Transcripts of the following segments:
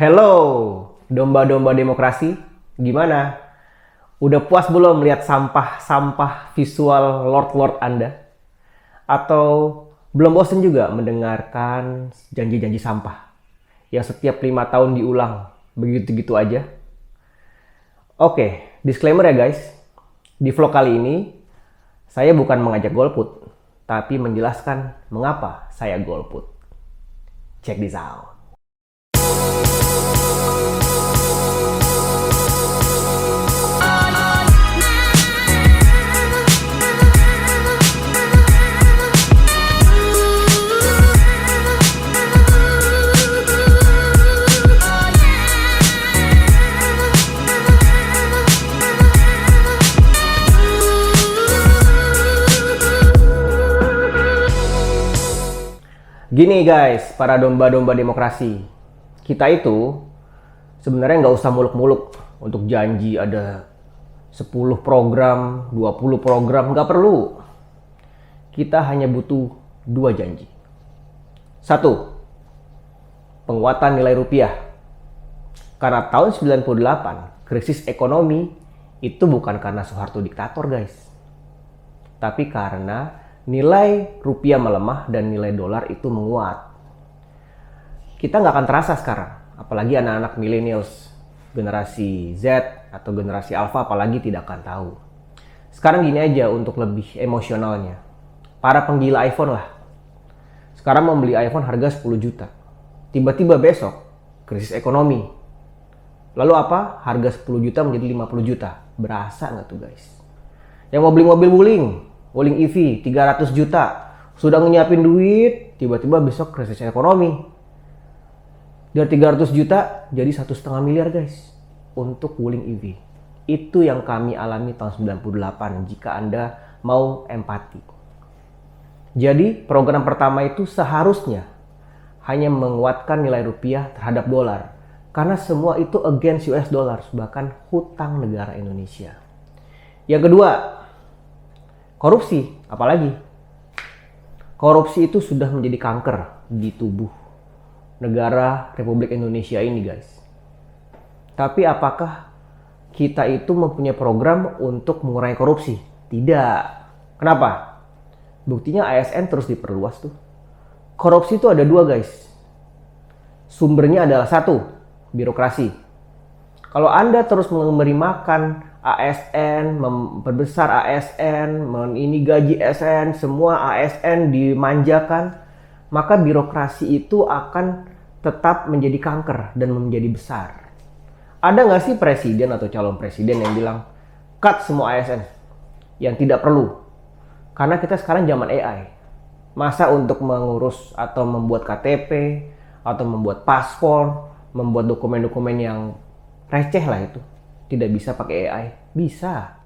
Hello, domba-domba demokrasi. Gimana? Udah puas belum melihat sampah-sampah visual lord-lord Anda? Atau belum bosen juga mendengarkan janji-janji sampah yang setiap 5 tahun diulang begitu-gitu aja? Oke, disclaimer ya guys. Di vlog kali ini, saya bukan mengajak golput, tapi menjelaskan mengapa saya golput. Check this out. Gini guys, para domba-domba demokrasi. Kita itu sebenarnya nggak usah muluk-muluk untuk janji ada 10 program, 20 program, nggak perlu. Kita hanya butuh 2 janji. 1. Penguatan nilai rupiah. Karena tahun 98, krisis ekonomi itu bukan karena Soeharto diktator guys. Tapi karena nilai rupiah melemah dan nilai dolar itu menguat. Kita nggak akan terasa sekarang, apalagi anak-anak millennials, generasi Z atau generasi Alpha apalagi tidak akan tahu. Sekarang gini aja untuk lebih emosionalnya. Para penggila iPhone lah. Sekarang mau beli iPhone harga 10 juta. Tiba-tiba besok, krisis ekonomi. Lalu apa? Harga 10 juta menjadi 50 juta. Berasa nggak tuh guys? Yang mau beli mobil Wuling EV 300 juta, sudah nyiapin duit, tiba-tiba besok krisis ekonomi. Dari 300 juta jadi 1,5 miliar guys untuk Wuling EV. Itu yang kami alami tahun 98 jika Anda mau empati. Jadi program pertama itu seharusnya hanya menguatkan nilai rupiah terhadap dolar. Karena semua itu against US dollars, bahkan hutang negara Indonesia. Yang kedua, korupsi, apalagi? Korupsi itu sudah menjadi kanker di tubuh negara Republik Indonesia ini guys. Tapi apakah kita itu mempunyai program untuk mengurangi korupsi? Tidak. Kenapa? Buktinya ASN terus diperluas tuh. Korupsi itu ada 2 guys. Sumbernya adalah 1, birokrasi. Kalau Anda terus memberi makan ASN, memperbesar ASN, ini gaji ASN, semua ASN dimanjakan, maka birokrasi itu akan tetap menjadi kanker dan menjadi besar. Ada nggak sih presiden atau calon presiden yang bilang, cut semua ASN yang tidak perlu? Karena kita sekarang zaman AI. Masa untuk mengurus atau membuat KTP, atau membuat paspor, membuat dokumen-dokumen yang receh lah itu, tidak bisa pakai AI? Bisa.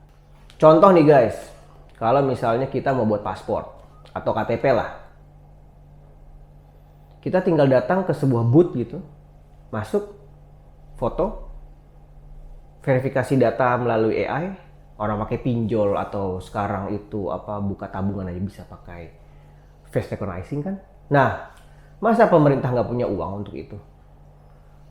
Contoh nih guys, kalau misalnya kita mau buat paspor atau KTP lah, kita tinggal datang ke sebuah booth gitu, masuk, foto, verifikasi data melalui AI, orang pakai pinjol atau sekarang itu buka tabungan aja bisa pakai face recognizing kan. Nah, masa pemerintah nggak punya uang untuk itu?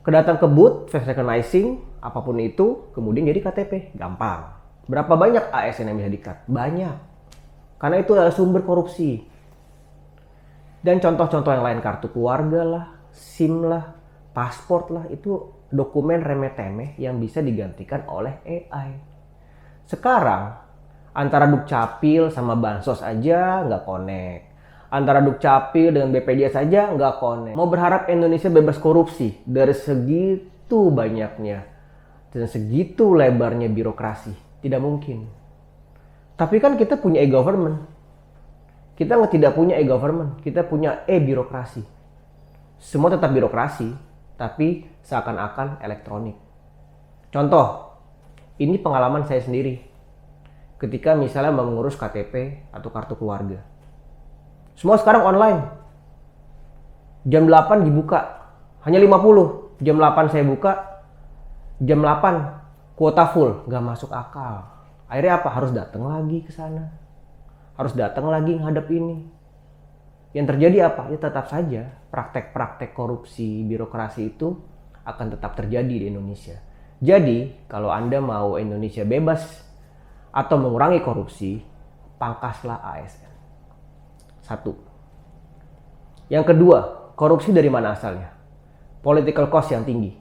Kedatang ke booth, face recognizing, apapun itu, kemudian jadi KTP. Gampang. Berapa banyak ASN yang bisa di-cut? Banyak. Karena itu adalah sumber korupsi. Dan contoh-contoh yang lain, kartu keluarga lah, SIM lah, pasport lah, itu dokumen remeh-temeh yang bisa digantikan oleh AI. Sekarang, antara Dukcapil sama Bansos aja nggak connect. Antara Dukcapil dengan BPJS saja nggak connect. Mau berharap Indonesia bebas korupsi dari segitu banyaknya dan segitu lebarnya birokrasi? Tidak mungkin. Tapi kan kita punya e-government. Kita tidak punya e-government, kita punya e-birokrasi. Semua tetap birokrasi, tapi seakan-akan elektronik. Contoh, ini pengalaman saya sendiri. Ketika misalnya mengurus KTP atau kartu keluarga. Semua sekarang online. Jam 8 dibuka. Hanya 50. Jam 8 saya buka. Jam 8 kuota full. Gak masuk akal. Akhirnya apa? Harus datang lagi ke sana. Harus datang lagi ngadep ini. Yang terjadi apa? Ya tetap saja praktek-praktek korupsi birokrasi itu akan tetap terjadi di Indonesia. Jadi, kalau Anda mau Indonesia bebas atau mengurangi korupsi, pangkaslah ASN. Satu. Yang kedua, korupsi dari mana asalnya? Political cost yang tinggi.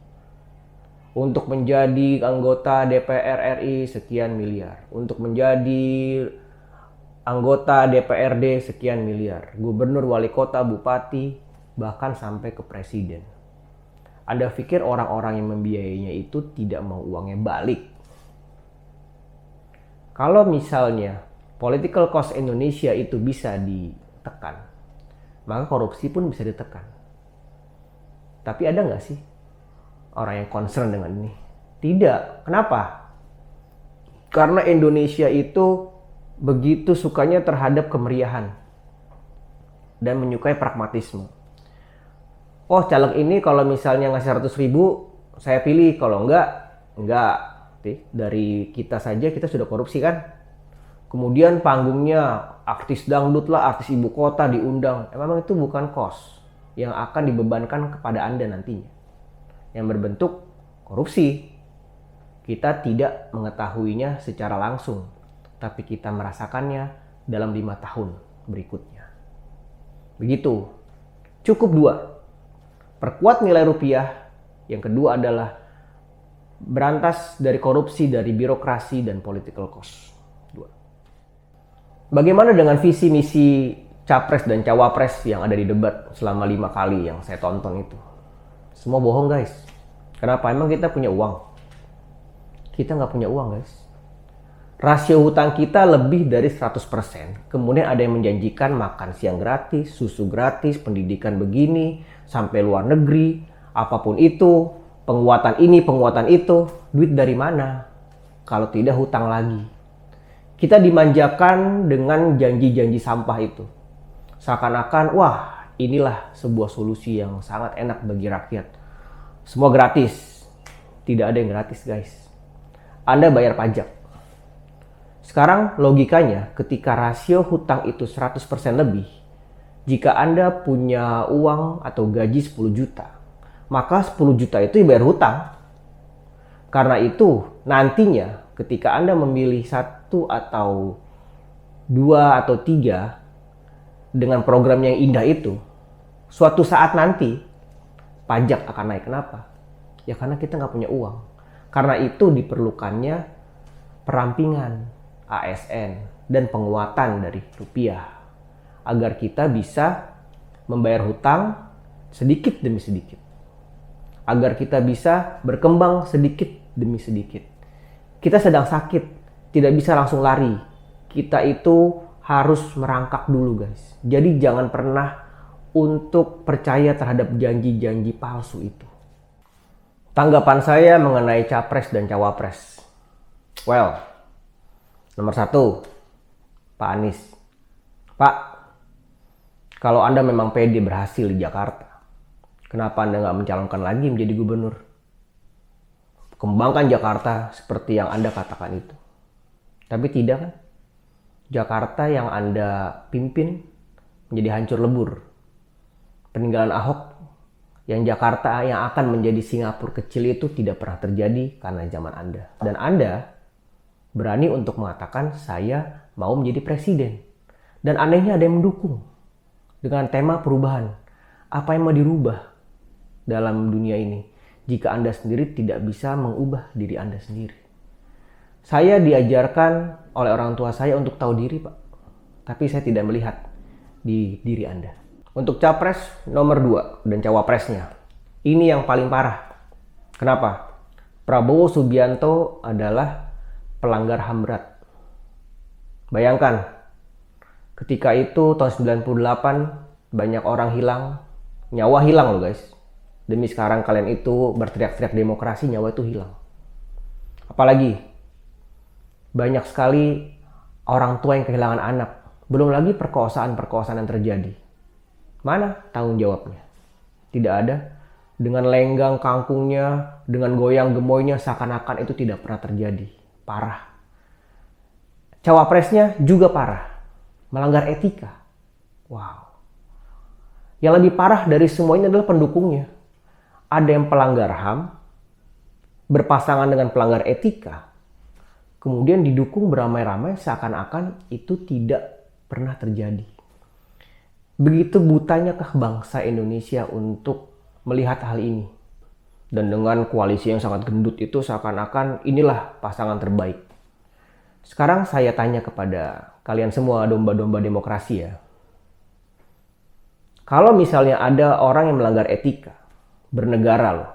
Untuk menjadi anggota DPR RI sekian miliar. Untuk menjadi anggota DPRD sekian miliar. Gubernur, wali kota, bupati, bahkan sampai ke presiden. Anda pikir orang-orang yang membiayainya itu tidak mau uangnya balik? Kalau misalnya political cost Indonesia itu bisa ditekan, maka korupsi pun bisa ditekan. Tapi ada nggak sih orang yang concern dengan ini? Tidak. Kenapa? Karena Indonesia itu begitu sukanya terhadap kemeriahan dan menyukai pragmatisme. Oh, caleg ini kalau misalnya ngasih 100.000, saya pilih. Kalau enggak. Dari kita saja kita sudah korupsi kan? Kemudian panggungnya artis dangdut lah, artis ibu kota diundang. Memang itu bukan cost yang akan dibebankan kepada Anda nantinya, yang berbentuk korupsi. Kita tidak mengetahuinya secara langsung, tapi kita merasakannya dalam 5 tahun berikutnya. Begitu. Cukup 2. Perkuat nilai rupiah. Yang kedua adalah berantas dari korupsi, dari birokrasi dan political cost. 2. Bagaimana dengan visi misi capres dan cawapres yang ada di debat selama 5 kali yang saya tonton itu? Semua bohong guys. Kenapa? Emang kita punya uang? Kita nggak punya uang guys. Rasio hutang kita lebih dari 100%. Kemudian ada yang menjanjikan makan siang gratis, susu gratis, pendidikan begini, sampai luar negeri, apapun itu, penguatan ini, penguatan itu. Duit dari mana? Kalau tidak hutang lagi. Kita dimanjakan dengan janji-janji sampah itu. Seakan-akan, wah inilah sebuah solusi yang sangat enak bagi rakyat. Semua gratis. Tidak ada yang gratis guys. Anda bayar pajak. Sekarang logikanya ketika rasio hutang itu 100% lebih, jika Anda punya uang atau gaji 10 juta, maka 10 juta itu dibayar hutang. Karena itu nantinya ketika Anda memilih 1 atau 2 atau 3 dengan program yang indah itu, suatu saat nanti pajak akan naik. Kenapa? Ya karena kita nggak punya uang. Karena itu diperlukannya perampingan ASN dan penguatan dari rupiah agar kita bisa membayar hutang sedikit demi sedikit, agar kita bisa berkembang sedikit demi sedikit. Kita sedang sakit, tidak bisa langsung lari. Kita itu harus merangkak dulu guys. Jadi jangan pernah untuk percaya terhadap janji-janji palsu itu. Tanggapan saya mengenai capres dan cawapres. Well, nomor 1, Pak Anies. Pak, kalau Anda memang pede berhasil di Jakarta, kenapa Anda nggak mencalonkan lagi menjadi gubernur? Kembangkan Jakarta seperti yang Anda katakan itu. Tapi tidak kan? Jakarta yang Anda pimpin menjadi hancur lebur. Peninggalan Ahok yang Jakarta yang akan menjadi Singapura kecil itu tidak pernah terjadi karena zaman Anda. Dan Anda berani untuk mengatakan saya mau menjadi presiden. Dan anehnya ada yang mendukung dengan tema perubahan. Apa yang mau dirubah dalam dunia ini jika Anda sendiri tidak bisa mengubah diri Anda sendiri? Saya diajarkan oleh orang tua saya untuk tahu diri, Pak. Tapi saya tidak melihat di diri Anda. Untuk capres nomor 2 dan cawapresnya, ini yang paling parah. Kenapa? Prabowo Subianto adalah pelanggar HAM berat. Bayangkan, ketika itu tahun 98 banyak orang hilang, nyawa hilang loh guys. Demi sekarang kalian itu berteriak-teriak demokrasi, nyawa itu hilang. Apalagi banyak sekali orang tua yang kehilangan anak. Belum lagi perkosaan-perkosaan yang terjadi. Mana tanggung jawabnya? Tidak ada. Dengan lenggang kangkungnya, dengan goyang gemoynya, seakan-akan itu tidak pernah terjadi. Parah. Cawapresnya juga parah. Melanggar etika. Wow. Yang lebih parah dari semuanya adalah pendukungnya. ada yang pelanggar HAM berpasangan dengan pelanggar etika, kemudian didukung beramai-ramai seakan-akan itu tidak pernah terjadi. Begitu butanyakah bangsa Indonesia untuk melihat hal ini? Dan dengan koalisi yang sangat gendut itu seakan-akan inilah pasangan terbaik. Sekarang saya tanya kepada kalian semua domba-domba demokrasi ya. Kalau misalnya ada orang yang melanggar etika, bernegara loh.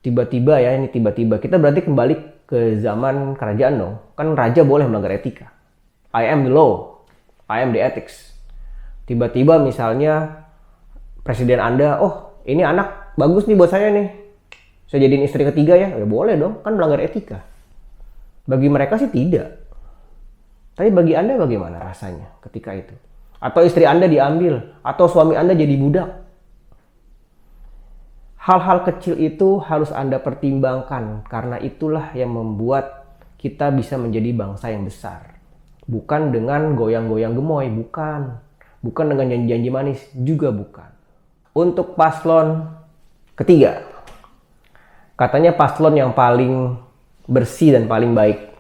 Tiba-tiba ya, ini tiba-tiba. Kita berarti kembali ke zaman kerajaan dong. Kan raja boleh melanggar etika. I am the law. I am the ethics. Tiba-tiba misalnya presiden Anda, oh ini anak bagus nih buat saya nih. Saya jadiin istri ketiga ya. Ya boleh dong, kan melanggar etika. Bagi mereka sih tidak. Tapi bagi Anda bagaimana rasanya ketika itu? Atau istri Anda diambil, atau suami Anda jadi budak. Hal-hal kecil itu harus Anda pertimbangkan, karena itulah yang membuat kita bisa menjadi bangsa yang besar. Bukan dengan goyang-goyang gemoy, bukan. Bukan dengan janji-janji manis, juga bukan. Untuk paslon ketiga, katanya paslon yang paling bersih dan paling baik.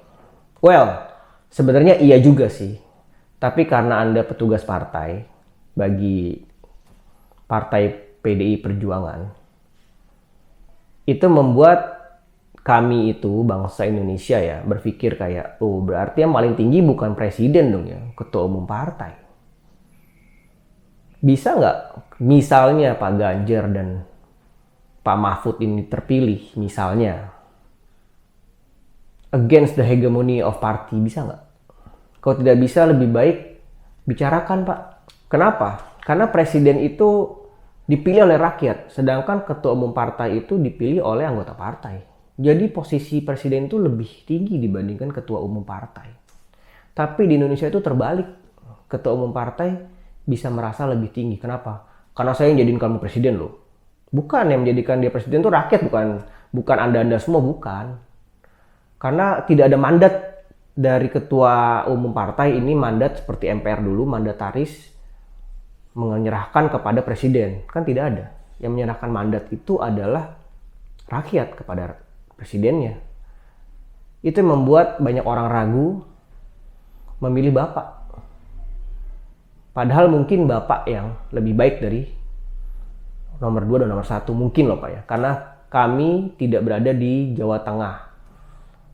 Well, sebenarnya iya juga sih. Tapi karena Anda petugas partai, bagi partai PDI Perjuangan, itu membuat kami itu, bangsa Indonesia ya, berpikir kayak, oh berarti yang paling tinggi bukan presiden dong ya, ketua umum partai. Bisa nggak misalnya Pak Ganjar dan Pak Mahfud ini terpilih, misalnya, against the hegemony of party, bisa nggak? Kalau tidak bisa, lebih baik bicarakan Pak. Kenapa? Karena presiden itu dipilih oleh rakyat, sedangkan ketua umum partai itu dipilih oleh anggota partai. Jadi posisi presiden itu lebih tinggi dibandingkan ketua umum partai. Tapi di Indonesia itu terbalik. Ketua umum partai bisa merasa lebih tinggi. Kenapa? Karena saya yang jadiin kamu presiden loh. Bukan, yang menjadikan dia presiden itu rakyat, bukan Anda semua, bukan. Karena tidak ada mandat dari ketua umum partai ini, mandat seperti MPR dulu, mandataris menyerahkan kepada presiden. Kan tidak ada. Yang menyerahkan mandat itu adalah rakyat kepada presidennya. Itu yang membuat banyak orang ragu memilih Bapak. Padahal mungkin Bapak yang lebih baik dari nomor 2 dan nomor 1. Mungkin loh Pak ya. Karena kami tidak berada di Jawa Tengah.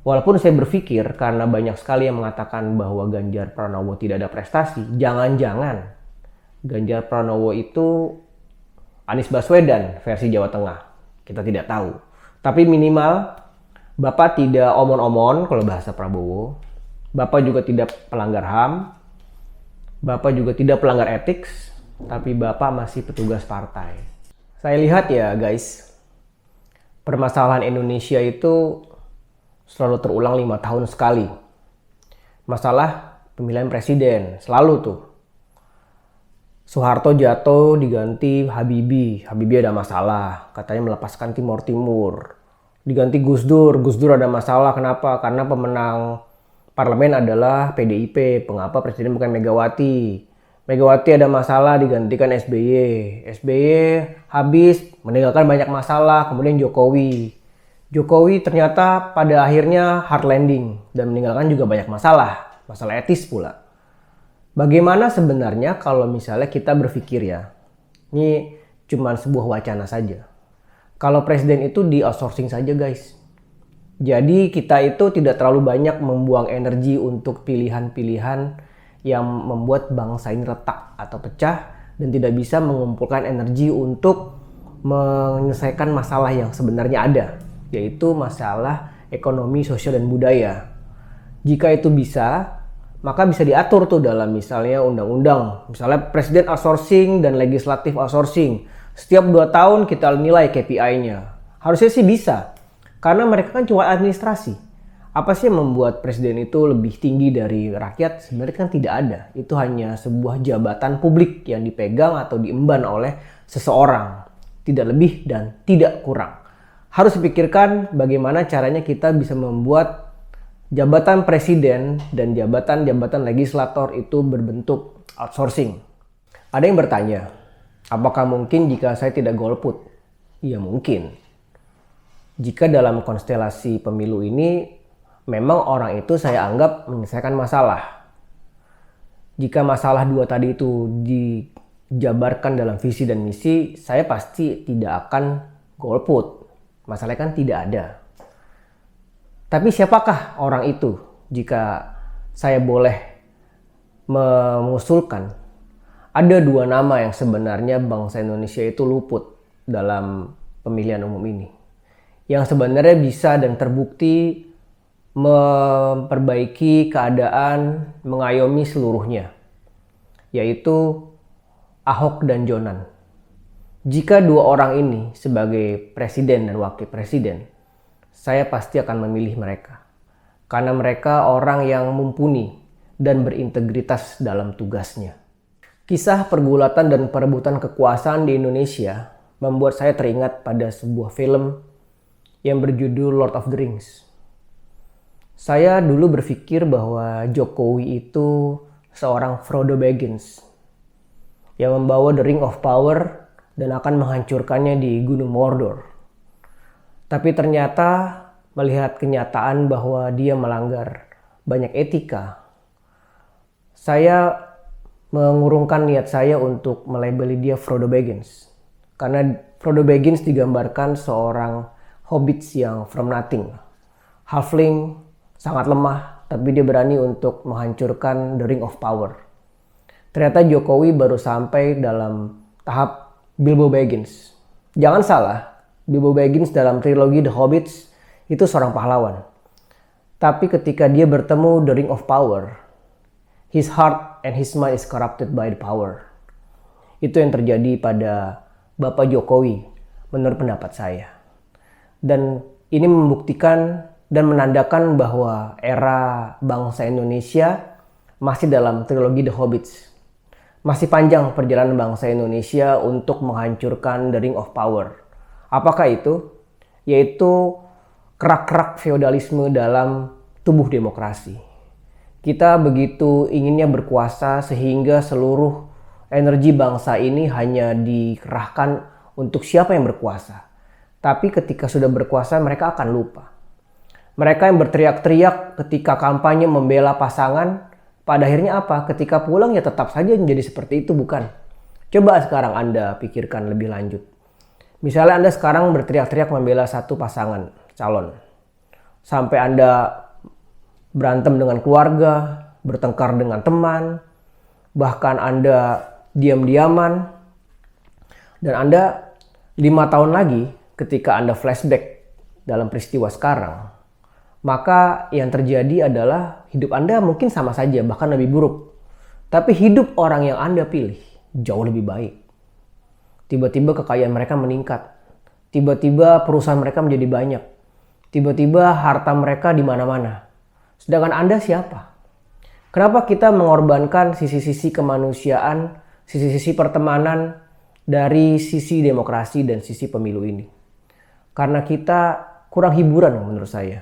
Walaupun saya berpikir karena banyak sekali yang mengatakan bahwa Ganjar Pranowo tidak ada prestasi, jangan-jangan Ganjar Pranowo itu Anies Baswedan versi Jawa Tengah. Kita tidak tahu. Tapi minimal Bapak tidak omon-omon kalau bahasa Prabowo. Bapak juga tidak pelanggar HAM. Bapak juga tidak pelanggar etik. Tapi Bapak masih petugas partai. Saya lihat ya guys, permasalahan Indonesia itu selalu terulang 5 tahun sekali. Masalah pemilihan presiden, selalu tuh. Soeharto jatuh diganti Habibie. Habibie ada masalah, katanya melepaskan Timur Timur. Diganti Gus Dur ada masalah. Kenapa? Karena pemenang parlemen adalah PDIP. Pengapa presiden bukan Megawati? Megawati ada masalah, digantikan SBY. SBY habis, meninggalkan banyak masalah. Kemudian Jokowi ternyata pada akhirnya hard landing dan meninggalkan juga banyak masalah etis pula. Bagaimana sebenarnya kalau misalnya kita berpikir ya, ini cuma sebuah wacana saja. Kalau presiden itu di outsourcing saja guys. Jadi kita itu tidak terlalu banyak membuang energi untuk pilihan-pilihan yang membuat bangsa ini retak atau pecah dan tidak bisa mengumpulkan energi untuk menyelesaikan masalah yang sebenarnya ada, yaitu masalah ekonomi, sosial, dan budaya. Jika itu bisa, maka bisa diatur tuh dalam misalnya undang-undang. Misalnya presiden outsourcing dan legislatif outsourcing. Setiap 2 tahun kita nilai KPI-nya. Harusnya sih bisa. Karena mereka kan cuma administrasi. Apa sih yang membuat presiden itu lebih tinggi dari rakyat? Sebenarnya kan tidak ada. Itu hanya sebuah jabatan publik yang dipegang atau diemban oleh seseorang. Tidak lebih dan tidak kurang. Harus dipikirkan bagaimana caranya kita bisa membuat jabatan presiden dan jabatan-jabatan legislator itu berbentuk outsourcing. Ada yang bertanya, apakah mungkin jika saya tidak golput? Ya mungkin. Jika dalam konstelasi pemilu ini memang orang itu saya anggap menyelesaikan masalah. Jika masalah dua tadi itu dijabarkan dalam visi dan misi, saya pasti tidak akan golput. Masalahnya kan tidak ada. Tapi siapakah orang itu jika saya boleh mengusulkan? Ada dua nama yang sebenarnya bangsa Indonesia itu luput dalam pemilihan umum ini. Yang sebenarnya bisa dan terbukti memperbaiki keadaan, mengayomi seluruhnya, yaitu Ahok dan Jonan. Jika dua orang ini sebagai presiden dan wakil presiden, saya pasti akan memilih mereka. Karena mereka orang yang mumpuni dan berintegritas dalam tugasnya. Kisah pergulatan dan perebutan kekuasaan di Indonesia membuat saya teringat pada sebuah film yang berjudul Lord of the Rings. Saya dulu berpikir bahwa Jokowi itu seorang Frodo Baggins yang membawa The Ring of Power dan akan menghancurkannya di Gunung Mordor. Tapi ternyata melihat kenyataan bahwa dia melanggar banyak etika, saya mengurungkan niat saya untuk melabeli dia Frodo Baggins. Karena Frodo Baggins digambarkan seorang hobbits yang from nothing. Halfling, sangat lemah, tapi dia berani untuk menghancurkan The Ring of Power. Ternyata Jokowi baru sampai dalam tahap Bilbo Baggins. Jangan salah, Bilbo Baggins dalam trilogi The Hobbits itu seorang pahlawan. Tapi ketika dia bertemu The Ring of Power, his heart and his mind is corrupted by the power. Itu yang terjadi pada Bapak Jokowi menurut pendapat saya. Dan ini membuktikan dan menandakan bahwa era bangsa Indonesia masih dalam trilogi The Hobbits. Masih panjang perjalanan bangsa Indonesia untuk menghancurkan The Ring of Power. Apakah itu? Yaitu kerak-kerak feodalisme dalam tubuh demokrasi. Kita begitu inginnya berkuasa sehingga seluruh energi bangsa ini hanya dikerahkan untuk siapa yang berkuasa. Tapi ketika sudah berkuasa mereka akan lupa. Mereka yang berteriak-teriak ketika kampanye membela pasangan, pada akhirnya apa? Ketika pulang ya tetap saja menjadi seperti itu, bukan? Coba sekarang Anda pikirkan lebih lanjut. Misalnya Anda sekarang berteriak-teriak membela satu pasangan calon. Sampai Anda berantem dengan keluarga, bertengkar dengan teman, bahkan Anda diam-diaman, dan Anda 5 tahun lagi ketika Anda flashback dalam peristiwa sekarang, maka yang terjadi adalah hidup Anda mungkin sama saja, bahkan lebih buruk. Tapi hidup orang yang Anda pilih jauh lebih baik. Tiba-tiba kekayaan mereka meningkat. Tiba-tiba perusahaan mereka menjadi banyak. Tiba-tiba harta mereka di mana-mana. Sedangkan Anda siapa? Kenapa kita mengorbankan sisi-sisi kemanusiaan, sisi-sisi pertemanan dari sisi demokrasi dan sisi pemilu ini? Karena kita kurang hiburan menurut saya.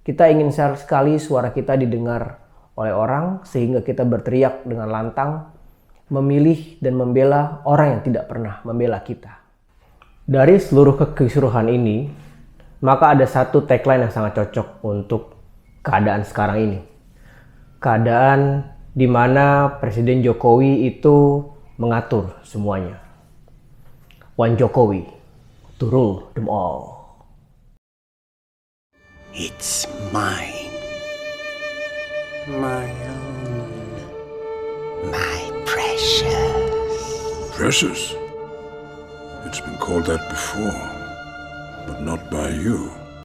Kita ingin sekali suara kita didengar oleh orang sehingga kita berteriak dengan lantang, memilih dan membela orang yang tidak pernah membela kita. Dari seluruh keseluruhan ini, maka ada satu tagline yang sangat cocok untuk keadaan sekarang ini. Keadaan di mana Presiden Jokowi itu mengatur semuanya. One Jokowi to rule them all. It's mine. My own. My precious. Precious? It's been called that before, but not by you.